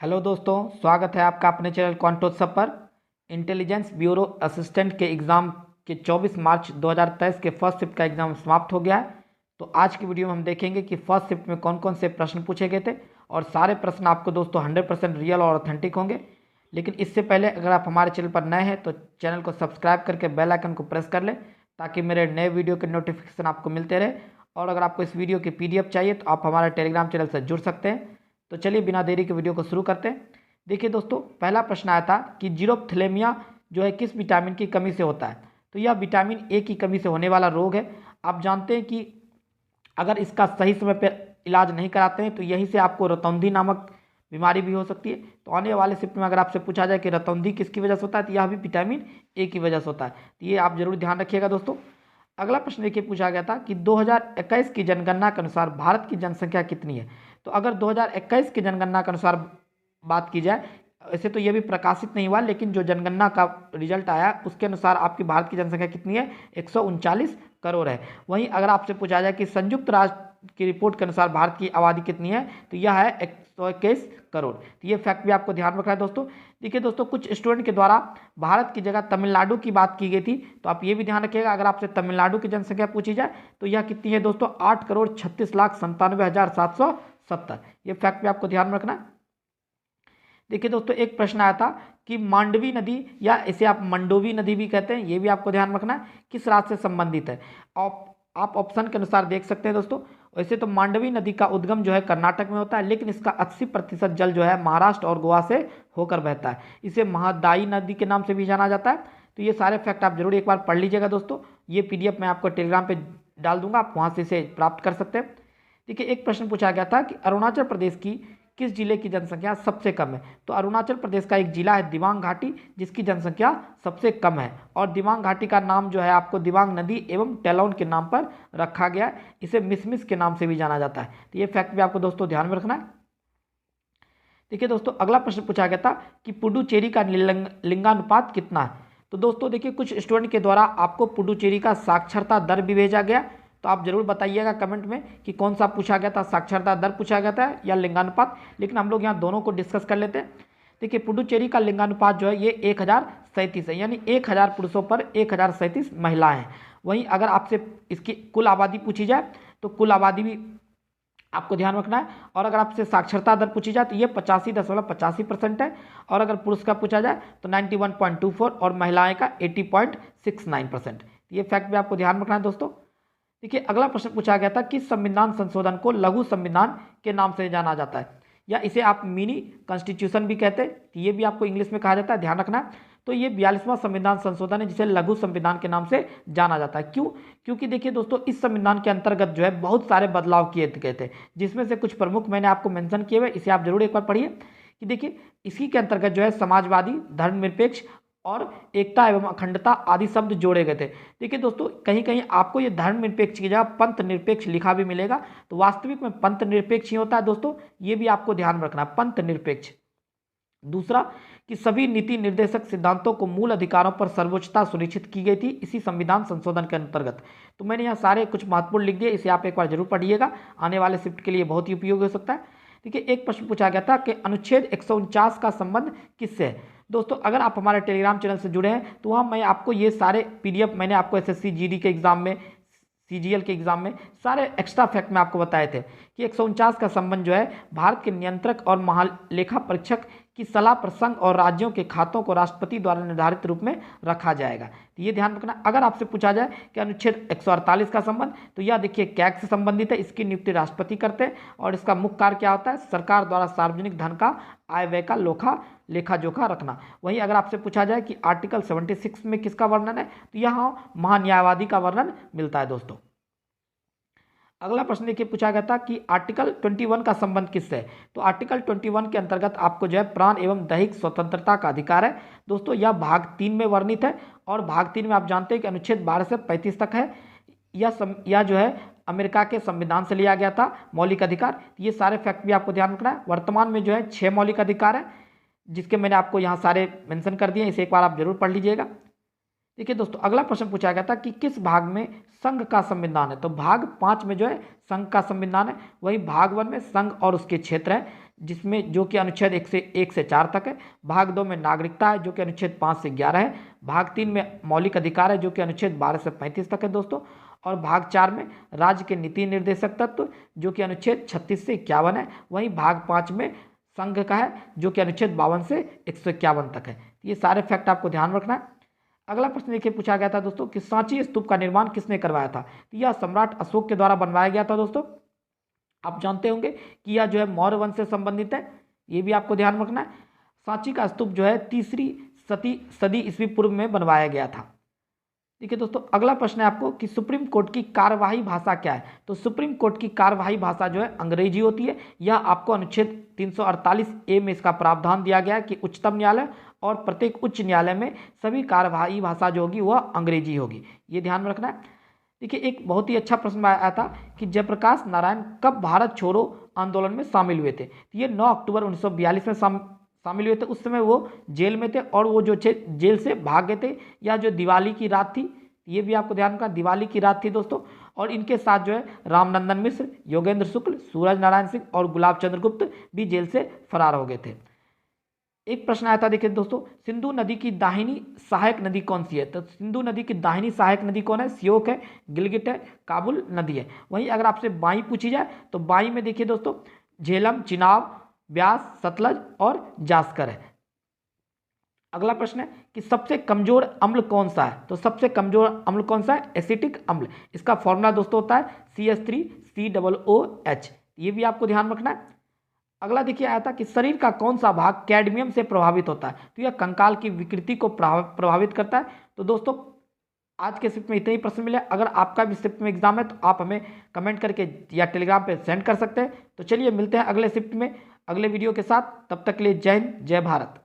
Hello दोस्तों, स्वागत है आपका अपने चैनल क्वांटोत्सव पर। इंटेलिजेंस ब्यूरो असिस्टेंट के एग्ज़ाम के 24 मार्च 2023 के फर्स्ट शिफ्ट का एग्ज़ाम समाप्त हो गया है। तो आज की वीडियो में हम देखेंगे कि फर्स्ट शिफ्ट में कौन कौन से प्रश्न पूछे गए थे और सारे प्रश्न आपको दोस्तों 100% रियल और ऑथेंटिक होंगे। लेकिन इससे पहले अगर आप हमारे चैनल पर नए हैं तो चैनल को सब्सक्राइब करके बेल आइकन को प्रेस कर लें ताकि मेरे नए वीडियो के नोटिफिकेशन आपको मिलते रहे। और अगर आपको इस वीडियो की PDF चाहिए तो आप हमारे टेलीग्राम चैनल से जुड़ सकते हैं। तो चलिए बिना देरी के वीडियो को शुरू करते हैं। देखिए दोस्तों, पहला प्रश्न आया था कि जीरोप्थेलेमिया जो है किस विटामिन की कमी से होता है। तो यह विटामिन ए की कमी से होने वाला रोग है। आप जानते हैं कि अगर इसका सही समय पर इलाज नहीं कराते हैं तो यहीं से आपको रतौंधी नामक बीमारी भी हो सकती है। तो आने वाले शिफ्ट में अगर आपसे पूछा जाए कि रतौंधी किसकी वजह से होता है तो यह भी विटामिन ए की वजह से होता है। तो ये आप जरूर ध्यान रखिएगा दोस्तों। अगला प्रश्न देखिए, पूछा गया था कि 2021 की जनगणना के अनुसार भारत की जनसंख्या कितनी है। तो अगर 2021 की जनगणना के अनुसार बात की जाए, ऐसे तो ये भी प्रकाशित नहीं हुआ, लेकिन जो जनगणना का रिजल्ट आया उसके अनुसार आपकी भारत की जनसंख्या कितनी है, 139 करोड़ है। वहीं अगर आपसे पूछा जाए कि संयुक्त राष्ट्र की रिपोर्ट के अनुसार भारत की आबादी कितनी है तो यह है 121 करोड़। तो ये फैक्ट भी आपको ध्यान रखना है दोस्तों। देखिए दोस्तों, कुछ स्टूडेंट के द्वारा भारत की जगह तमिलनाडु की बात की गई थी, तो आप ये भी ध्यान रखिएगा। अगर आपसे तमिलनाडु की जनसंख्या पूछी जाए तो यह कितनी है दोस्तों, 8,36,97,770। ये फैक्ट भी आपको ध्यान रखना है। देखिए दोस्तों, एक प्रश्न आया था कि मांडवी नदी या इसे आप मंडोवी नदी भी कहते हैं, ये भी आपको ध्यान रखना है, किस राज्य से संबंधित है। आप ऑप्शन के अनुसार देख सकते हैं दोस्तों। वैसे तो मांडवी नदी का उद्गम जो है कर्नाटक में होता है, लेकिन इसका 80% जल जो है महाराष्ट्र और गोवा से होकर बहता है। इसे महादायी नदी के नाम से भी जाना जाता है। तो ये सारे फैक्ट आप जरूर एक बार पढ़ लीजिएगा दोस्तों। ये PDF मैं आपको टेलीग्राम पे डाल दूंगा, आप वहाँ से इसे प्राप्त कर सकते हैं। देखिए, एक प्रश्न पूछा गया था कि अरुणाचल प्रदेश की किस जिले की जनसंख्या सबसे कम है। तो अरुणाचल प्रदेश का एक जिला है दिबांग घाटी, जिसकी जनसंख्या सबसे कम है। और दिबांग घाटी का नाम जो है आपको दिबांग नदी एवं टेलौन के नाम पर रखा गया है। इसे मिसमिस के नाम से भी जाना जाता है। तो ये फैक्ट भी आपको दोस्तों ध्यान में रखना है। देखिए दोस्तों, अगला प्रश्न पूछा गया था कि पुडुचेरी का लिंगानुपात कितना है। तो दोस्तों देखिए, कुछ स्टूडेंट के द्वारा आपको पुडुचेरी का साक्षरता दर भी भेजा गया, तो आप जरूर बताइएगा कमेंट में कि कौन सा पूछा गया था, साक्षरता दर पूछा गया था या लिंगानुपात। लेकिन हम लोग यहाँ दोनों को डिस्कस कर लेते हैं। देखिए, पुडुचेरी का लिंगानुपात जो है ये 1037 है, यानी 1000 पुरुषों पर 1037 महिलाएं हैं। वहीं अगर आपसे इसकी कुल आबादी पूछी जाए तो कुल आबादी भी आपको ध्यान रखना है। और अगर आपसे साक्षरता दर पूछी जाए तो ये 85.85% है। और अगर पुरुष का पूछा जाए तो 91.24 और महिलाएं का 80.69%। ये फैक्ट भी आपको ध्यान रखना है दोस्तों। देखिए, अगला प्रश्न पूछा गया था कि संविधान संशोधन को लघु संविधान के नाम से जाना जाता है या इसे आप मिनी कॉन्स्टिट्यूशन भी कहते हैं। तो ये भी आपको इंग्लिश में कहा जाता है, ध्यान रखना है। तो ये 42वां संविधान संशोधन है जिसे लघु संविधान के नाम से जाना जाता है। क्यों? क्योंकि देखिए दोस्तों, इस संविधान के अंतर्गत जो है बहुत सारे बदलाव किए गए थे, जिसमें से कुछ प्रमुख मैंने आपको मेंशन किए हुए, इसे आप जरूर एक बार पढ़िए। कि देखिए, इसी के अंतर्गत जो है समाजवादी, धर्मनिरपेक्ष और एकता एवं अखंडता आदि शब्द जोड़े गए थे। देखिए दोस्तों, कहीं कहीं आपको ये धर्मनिरपेक्ष की जगह पंथ निरपेक्ष लिखा भी मिलेगा, तो वास्तविक में पंथ निरपेक्ष ही होता है दोस्तों। ये भी आपको ध्यान रखना, पंथ निरपेक्ष। दूसरा, कि सभी नीति निर्देशक सिद्धांतों को मूल अधिकारों पर सर्वोच्चता सुनिश्चित की गई थी इसी संविधान संशोधन के अंतर्गत। तो मैंने यहाँ सारे कुछ महत्वपूर्ण लिख दिए, इसे आप एक बार जरूर पढ़िएगा, आने वाले शिफ्ट के लिए बहुत ही उपयोगी हो सकता है। देखिए, एक प्रश्न पूछा गया था कि अनुच्छेद 149 का संबंध किससे है। दोस्तों, अगर आप हमारे टेलीग्राम चैनल से जुड़े हैं तो वहाँ मैं आपको ये सारे PDF मैंने आपको SSC GD के एग्जाम में, CGL के एग्जाम में सारे एक्स्ट्रा फैक्ट में आपको बताए थे कि 149 का संबंध जो है भारत के नियंत्रक और महालेखा परीक्षक की सलाह पर संघ और राज्यों के खातों को राष्ट्रपति द्वारा निर्धारित रूप में रखा जाएगा। तो ये ध्यान रखना। अगर आपसे पूछा जाए कि अनुच्छेद 148 का संबंध, तो यह देखिए कैग से संबंधित है। इसकी नियुक्ति राष्ट्रपति करते हैं और इसका मुख्य कार्य क्या होता है, सरकार द्वारा सार्वजनिक धन का आय व्यय का लेखा जोखा रखना। वहीं अगर आपसे पूछा जाए कि आर्टिकल 76 में किसका वर्णन है, तो यहाँ महान्यायवादी का वर्णन मिलता है दोस्तों। अगला प्रश्न देखिए, पूछा गया था कि आर्टिकल 21 का संबंध किससे है। तो आर्टिकल 21 के अंतर्गत आपको जो है प्राण एवं दैहिक स्वतंत्रता का अधिकार है दोस्तों। यह भाग 3 में वर्णित है और भाग 3 में आप जानते हैं कि अनुच्छेद 12 से 35 तक है। यह जो है अमेरिका के संविधान से लिया गया था मौलिक अधिकार। ये सारे फैक्ट भी आपको ध्यान रखना है। वर्तमान में जो है 6 मौलिक अधिकार है, जिसके मैंने आपको यहाँ सारे मेंशन कर दिए, इसे एक बार आप जरूर पढ़ लीजिएगा। देखिए दोस्तों, अगला प्रश्न पूछा गया था कि किस भाग में संघ का संविधान है। तो भाग 5 में जो है संघ का संविधान है। वही भाग 1 में संघ और उसके क्षेत्र है। जिसमें जो कि अनुच्छेद 1 से 4 तक है। भाग 2 में नागरिकता है जो कि अनुच्छेद 5 से 11 है। भाग 3 में मौलिक अधिकार है जो कि अनुच्छेद 12 से 35 तक है दोस्तों। और भाग 4 में राज्य के नीति निर्देशक तत्व जो कि अनुच्छेद 36 से 51 है। वहीं भाग 5 में संघ का है जो कि अनुच्छेद 52 से 151 तक है। ये सारे फैक्ट आपको ध्यान रखना है। अगला प्रश्न देखिए पूछा गया था दोस्तों कि सांची स्तूप का निर्माण किसने करवाया था। तो यह सम्राट अशोक के द्वारा बनवाया गया था दोस्तों। आप जानते होंगे कि यह जो है मौर्य वंश से संबंधित है, ये भी आपको ध्यान रखना है। सांची का स्तूप जो है 3री सदी ईस्वी पूर्व में बनवाया गया था। देखिए दोस्तों अगला प्रश्न है आपको कि सुप्रीम कोर्ट की कार्यवाही भाषा क्या है। तो सुप्रीम कोर्ट की कार्यवाही भाषा जो है अंग्रेजी होती है। यह आपको अनुच्छेद 348A में इसका प्रावधान दिया गया है कि उच्चतम न्यायालय और प्रत्येक उच्च न्यायालय में सभी कार्यवाही भाषा जो होगी वह अंग्रेजी होगी, ये ध्यान में रखना है। देखिए एक बहुत ही अच्छा प्रश्न आया था कि जयप्रकाश नारायण कब भारत छोड़ो आंदोलन में शामिल हुए थे। तो ये 9 अक्टूबर 1942 में शामिल हुए थे। उस समय वो जेल में थे और वो जो जेल से भाग गए थे। यह जो दिवाली की रात थी, ये भी आपको ध्यान रखना, दिवाली की रात थी दोस्तों। और इनके साथ जो है रामनंदन मिश्र, योगेंद्र शुक्ल, सूरज नारायण सिंह और गुलाब चंद्र गुप्त भी जेल से फरार हो गए थे। एक प्रश्न आया था देखिए दोस्तों, सिंधु नदी की दाहिनी सहायक नदी कौन सी है। तो सिंधु नदी की दाहिनी सहायक नदी कौन है, श्योक है, गिलगिट है, काबुल नदी है। वहीं अगर आपसे बाई पूछी जाए तो बाई में देखिए दोस्तों झेलम, चिनाब, ब्यास, सतलज और जास्कर है। अगला प्रश्न है कि सबसे कमजोर अम्ल कौन सा है। तो सबसे कमजोर अम्ल कौन सा है, एसिटिक अम्ल। इसका फॉर्मूला दोस्तों होता है CH3COOH, ये भी आपको ध्यान रखना है। अगला देखिए आया था कि शरीर का कौन सा भाग कैडमियम से प्रभावित होता है। तो यह कंकाल की विकृति को प्रभावित करता है। तो दोस्तों आज के शिफ्ट में इतने ही प्रश्न मिले। अगर आपका भी शिफ्ट में एग्जाम है तो आप हमें कमेंट करके या टेलीग्राम पे सेंड कर सकते हैं। तो चलिए मिलते हैं अगले शिफ्ट में अगले वीडियो के साथ। तब तक के लिए जय हिंद, जय भारत।